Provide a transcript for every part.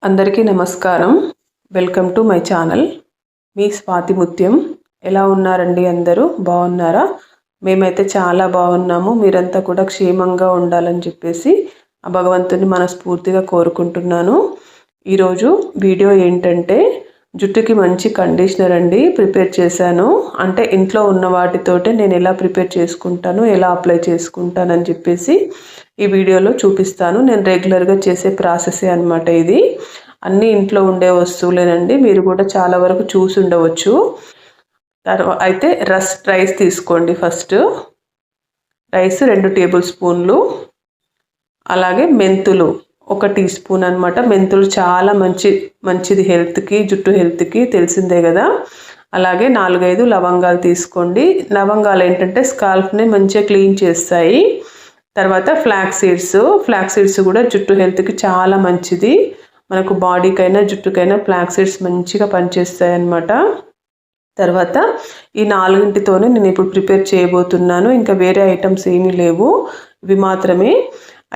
అందరికీ నమస్కారం. Welcome to my channel. మీ స్వాతి ముత్యం. ఎలా ఉన్నారండి? అందరూ బాగున్నారా? మేమైతే చాలా బాగున్నాము. మీరంతా కూడా క్షేమంగా ఉండాలని చెప్పేసి ఆ భగవంతుని మనస్ఫూర్తిగా కోరుకుంటున్నాను. ఈరోజు వీడియో ఏంటంటే జుట్టుకి మంచి కండిషనర్ అండి ప్రిపేర్ చేశాను. అంటే ఇంట్లో ఉన్న వాటితోటే నేను ఎలా ప్రిపేర్ చేసుకుంటాను, ఎలా అప్లై చేసుకుంటానని చెప్పేసి ఈ వీడియోలో చూపిస్తాను. నేను రెగ్యులర్గా చేసే ప్రాసెసే అనమాట ఇది. అన్నీ ఇంట్లో ఉండే వస్తువులేనండి. మీరు కూడా చాలా వరకు చూసి ఉండవచ్చు. అయితే రైస్ తీసుకోండి. ఫస్ట్ రైస్ 2 టేబుల్ స్పూన్లు, అలాగే మెంతులు 1 టీ స్పూన్ అనమాట. మెంతులు చాలా మంచిది హెల్త్కి, జుట్టు హెల్త్కి తెలిసిందే కదా. అలాగే 4-5 లవంగాలు తీసుకోండి. లవంగాలు ఏంటంటే స్కాల్ప్ని మంచిగా క్లీన్ చేస్తాయి. తర్వాత ఫ్లాక్స్ సీడ్స్ కూడా జుట్టు హెల్త్కి చాలా మంచిది. మనకు బాడీకైనా జుట్టుకైనా ఫ్లాక్స్ సీడ్స్ మంచిగా పనిచేస్తాయి అన్నమాట. తర్వాత ఈ 4తోనే నేను ఇప్పుడు ప్రిపేర్ చేయబోతున్నాను. ఇంకా వేరే ఐటమ్స్ ఏమీ లేవు, ఇవి మాత్రమే.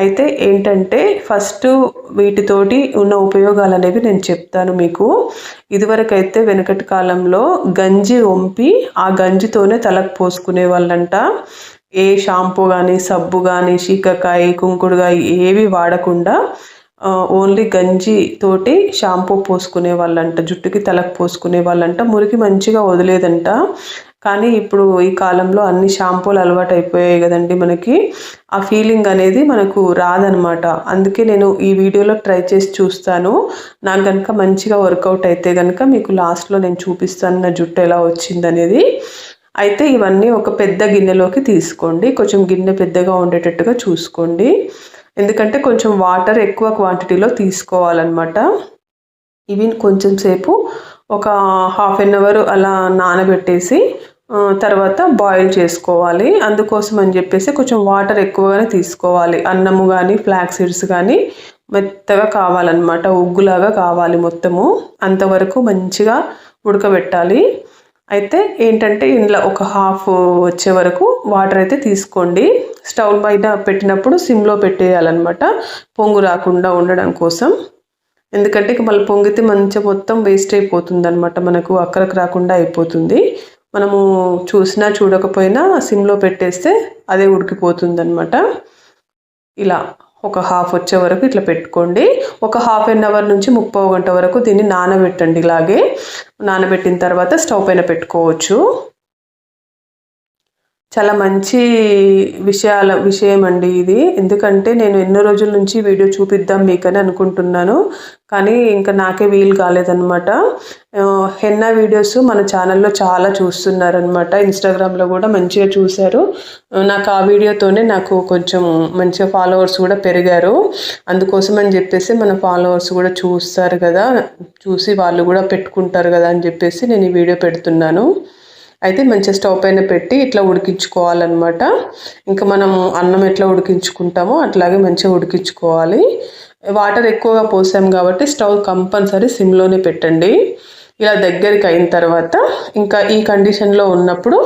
అయితే ఏంటంటే ఫస్ట్ వీటితోటి ఉన్న ఉపయోగాలు అనేవి నేను చెప్తాను మీకు. ఇదివరకైతే వెనకటి కాలంలో గంజి వంపి ఆ గంజితోనే తలకు పోసుకునే వాళ్ళంట. ఏ షాంపూ కానీ, సబ్బు కానీ, శీకాకాయ, కుంకుడుకాయ ఏవి వాడకుండా ఓన్లీ గంజి తోటి షాంపూ పోసుకునే వాళ్ళంట, జుట్టుకి తలకు పోసుకునే వాళ్ళంట. మురికి మంచిగా వదిలేదంట. కానీ ఇప్పుడు ఈ కాలంలో అన్ని షాంపూలు అలవాటు అయిపోయాయి కదండి మనకి. ఆ ఫీలింగ్ అనేది మనకు రాదనమాట. అందుకే నేను ఈ వీడియోలో ట్రై చేసి చూస్తాను. నాకు కనుక మంచిగా వర్కౌట్ అయితే కనుక మీకు లాస్ట్లో నేను చూపిస్తాను నా జుట్టు ఎలా వచ్చిందనేది. అయితే ఇవన్నీ ఒక పెద్ద గిన్నెలోకి తీసుకోండి. కొంచెం గిన్నె పెద్దగా ఉండేటట్టుగా చూసుకోండి, ఎందుకంటే కొంచెం వాటర్ ఎక్కువ క్వాంటిటీలో తీసుకోవాలన్నమాట. ఇవి కొంచెం సేపు ఒక హాఫ్ అన్ అవర్ అలా నానబెట్టేసి తర్వాత బాయిల్ చేసుకోవాలి. అందుకోసం అని చెప్పేసి కొంచెం వాటర్ ఎక్కువగానే తీసుకోవాలి. అన్నము కానీ, ఫ్లాక్స్ సీడ్స్ కానీ మెత్తగా కావాలన్నమాట, ఉగ్గులాగా కావాలి మొత్తము. అంతవరకు మంచిగా ఉడకబెట్టాలి. అయితే ఏంటంటే ఇందులో ఒక హాఫ్ వచ్చే వరకు వాటర్ అయితే తీసుకోండి. స్టవ్ పైన పెట్టినప్పుడు సిమ్లో పెట్టేయాలన్నమాట, పొంగు రాకుండా ఉండడం కోసం. ఎందుకంటే ఇక మళ్ళీ పొంగితే మంచిగా మొత్తం వేస్ట్ అయిపోతుంది అనమాట, మనకు అక్కరకు రాకుండా అయిపోతుంది. మనము చూసినా చూడకపోయినా సిమ్లో పెట్టేస్తే అదే ఉడికిపోతుంది అనమాట. ఇలా ఒక హాఫ్ వచ్చే వరకు ఇట్లా పెట్టుకోండి. ఒక హాఫ్ అన్ అవర్ నుంచి 30 గంట వరకు దీన్ని నానబెట్టండి. ఇలాగే నానబెట్టిన తర్వాత స్టవ్ పైన పెట్టుకోవచ్చు. చాలా మంచి విషయం అండి ఇది. ఎందుకంటే నేను ఎన్నో రోజుల నుంచి వీడియో చూపిద్దాం మీకని అనుకుంటున్నాను, కానీ ఇంకా నాకే వీలు కాలేదనమాట. హెన్నా వీడియోస్ మన ఛానల్లో చాలా చూస్తున్నారనమాట. ఇన్స్టాగ్రామ్లో కూడా మంచిగా చూశారు. నాకు ఆ వీడియోతోనే నాకు కొంచెం మంచిగా ఫాలోవర్స్ కూడా పెరిగారు. అందుకోసం అని చెప్పేసి మన ఫాలోవర్స్ కూడా చూస్తారు కదా, చూసి వాళ్ళు కూడా పెట్టుకుంటారు కదా అని చెప్పేసి నేను ఈ వీడియో పెడుతున్నాను. అయితే మంచిగా స్టవ్ పైన పెట్టి ఇట్లా ఉడికించుకోవాలన్నమాట. ఇంకా మనం అన్నం ఎట్లా ఉడికించుకుంటామో అట్లాగే మంచిగా ఉడికించుకోవాలి. వాటర్ ఎక్కువగా పోసాం కాబట్టి స్టవ్ కంపల్సరీ సిమ్లోనే పెట్టండి. ఇలా దగ్గరికి అయిన తర్వాత ఇంకా ఈ కండిషన్లో ఉన్నప్పుడు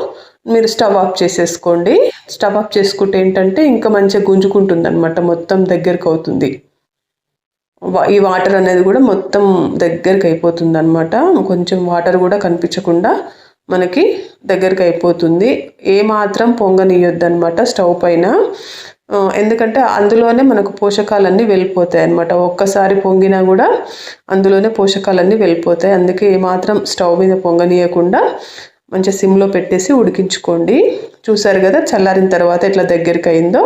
మీరు స్టవ్ ఆఫ్ చేసేసుకోండి. స్టవ్ ఆఫ్ చేసుకుంటే ఏంటంటే ఇంకా మంచిగా గుంజుకుంటుంది అనమాట, మొత్తం దగ్గరికి అవుతుంది. ఈ వాటర్ అనేది కూడా మొత్తం దగ్గరికి అయిపోతుంది అనమాట. కొంచెం వాటర్ కూడా కనిపించకుండా మనకి దగ్గరికి అయిపోతుంది. ఏమాత్రం పొంగనీయొద్దు అనమాట స్టవ్ పైన, ఎందుకంటే అందులోనే మనకు పోషకాలన్నీ వెళ్ళిపోతాయి అనమాట. ఒక్కసారి పొంగినా కూడా అందులోనే పోషకాలన్నీ వెళ్ళిపోతాయి. అందుకే ఏమాత్రం స్టవ్ మీద పొంగనీయకుండా మంచిగా సిమ్లో పెట్టేసి ఉడికించుకోండి. చూసారు కదా చల్లారిన తర్వాత ఎట్లా దగ్గరికి అయిందో.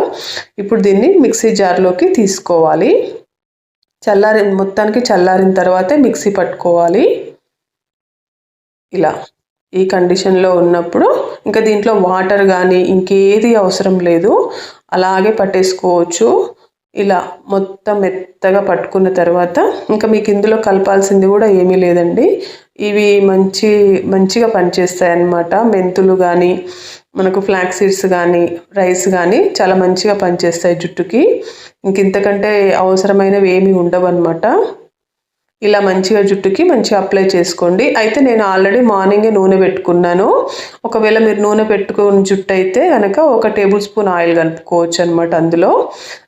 ఇప్పుడు దీన్ని మిక్సీ జార్లోకి తీసుకోవాలి. మొత్తానికి చల్లారిన తర్వాతే మిక్సీ పట్టుకోవాలి. ఇలా ఈ కండిషన్లో ఉన్నప్పుడు ఇంకా దీంట్లో వాటర్ కానీ ఇంకేది అవసరం లేదు, అలాగే పట్టేసుకోవచ్చు. ఇలా మొత్తం మెత్తగా పట్టుకున్న తర్వాత ఇంకా మీకు ఇందులో కలపాల్సింది కూడా ఏమీ లేదండి. ఇవి మంచిగా పనిచేస్తాయి అన్నమాట. మెంతులు కానీ, మనకు ఫ్లాక్స్ సీడ్స్ కానీ, రైస్ కానీ చాలా మంచిగా పనిచేస్తాయి జుట్టుకి. ఇంతకంటే అవసరమైనవి ఏమీ ఉండవు అన్నమాట. ఇలా మంచిగా జుట్టుకి మంచిగా అప్లై చేసుకోండి. అయితే నేను ఆల్రెడీ మార్నింగే నూనె పెట్టుకున్నాను. ఒకవేళ మీరు నూనె పెట్టుకున్న జుట్టు అయితే కనుక 1 టేబుల్ స్పూన్ ఆయిల్ కలుపుకోవచ్చు అనమాట. అందులో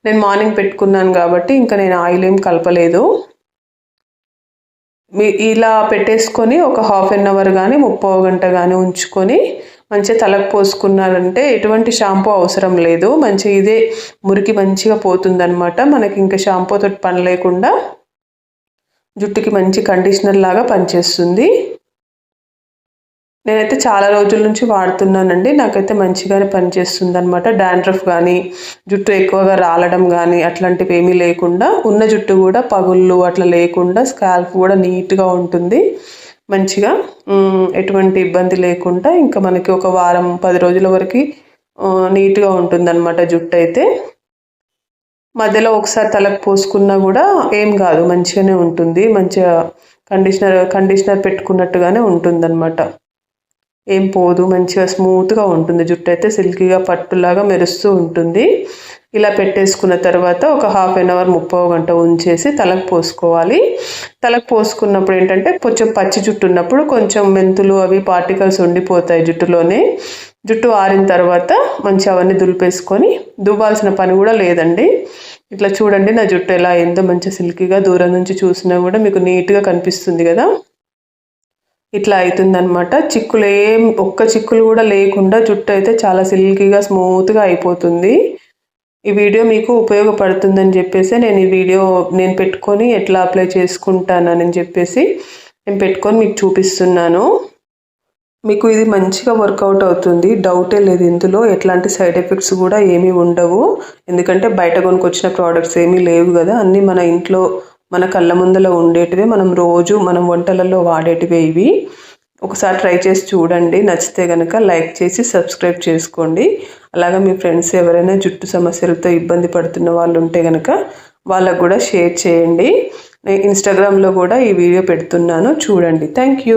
నేను మార్నింగ్ పెట్టుకున్నాను కాబట్టి ఇంకా నేను ఆయిల్ ఏం కలపలేదు. ఇలా పెట్టేసుకొని ఒక హాఫ్ అన్ అవర్ కానీ 30 గంట కానీ ఉంచుకొని మంచిగా తలకు పోసుకున్నారంటే ఎటువంటి షాంపూ అవసరం లేదు. మంచిగా ఇదే మురికి మంచిగా పోతుందన్నమాట. మనకి ఇంకా షాంపూతో పని లేకుండా జుట్టుకి మంచి కండిషనర్ లాగా పనిచేస్తుంది. నేనైతే చాలా రోజుల నుంచి వాడుతున్నానండి. నాకైతే మంచిగానే పనిచేస్తుంది అనమాట. డాండ్రఫ్ కానీ జుట్టు ఎక్కువగా రాలడం కానీ అట్లాంటివి ఏమీ లేకుండా, ఉన్న జుట్టు కూడా పగుళ్ళు అట్లా లేకుండా స్కాల్ప్ కూడా నీట్గా ఉంటుంది. మంచిగా ఎటువంటి ఇబ్బంది లేకుండా ఇంకా మనకి ఒక వారం 10 రోజుల వరకు నీట్గా ఉంటుందన్నమాట జుట్టు అయితే. మధ్యలో ఒకసారి తలకు పోసుకున్నా కూడా ఏం కాదు, మంచిగానే ఉంటుంది. మంచిగా కండిషనర్ పెట్టుకున్నట్టుగానే ఉంటుందన్నమాట. ఏం పోదు, మంచిగా స్మూత్గా ఉంటుంది. జుట్టు అయితే సిల్కీగా పట్టులాగా మెరుస్తూ ఉంటుంది. ఇలా పెట్టేసుకున్న తర్వాత ఒక హాఫ్ అన్ అవర్ 30 గంట ఉంచేసి తలకు పోసుకోవాలి. తలకు పోసుకున్నప్పుడు ఏంటంటే కొంచెం పచ్చి జుట్టు ఉన్నప్పుడు కొంచెం మెంతులు అవి పార్టికల్స్ ఉండిపోతాయి జుట్టులోనే. జుట్టు ఆరిన తర్వాత మంచిగా అవన్నీ దులిపేసుకొని దువ్వాల్సిన పని కూడా లేదండి. ఇట్లా చూడండి నా జుట్టు ఎలా అయిందో, మంచిగా సిల్కీగా దూరం నుంచి చూసినా కూడా మీకు నీట్గా కనిపిస్తుంది కదా. ఇట్లా అవుతుందన్నమాట. ఒక్క చిక్కులు కూడా లేకుండా జుట్టు అయితే చాలా సిల్కీగా స్మూత్గా అయిపోతుంది. ఈ వీడియో మీకు ఉపయోగపడుతుందని చెప్పేసి నేను పెట్టుకొని ఎట్లా అప్లై చేసుకుంటానని చెప్పేసి నేను పెట్టుకొని మీకు చూపిస్తున్నాను. మీకు ఇది మంచిగా వర్కౌట్ అవుతుంది, డౌటే లేదు. ఇందులో ఎట్లాంటి సైడ్ ఎఫెక్ట్స్ కూడా ఏమీ ఉండవు. ఎందుకంటే బయట కొనుక్కొచ్చిన ప్రోడక్ట్స్ ఏమీ లేవు కదా. అన్నీ మన ఇంట్లో మన కళ్ళ ముందర ఉండేటివే, మనం వంటలలో వాడేటివే ఇవి. ఒకసారి ట్రై చేసి చూడండి. నచ్చితే కనుక లైక్ చేసి సబ్స్క్రైబ్ చేసుకోండి. అలాగే మీ ఫ్రెండ్స్ ఎవరైనా జుట్టు సమస్యలతో ఇబ్బంది పడుతున్న వాళ్ళు ఉంటే కనుక వాళ్ళకు కూడా షేర్ చేయండి. నేను ఇన్స్టాగ్రామ్లో కూడా ఈ వీడియో పెడుతున్నాను, చూడండి. Thank you.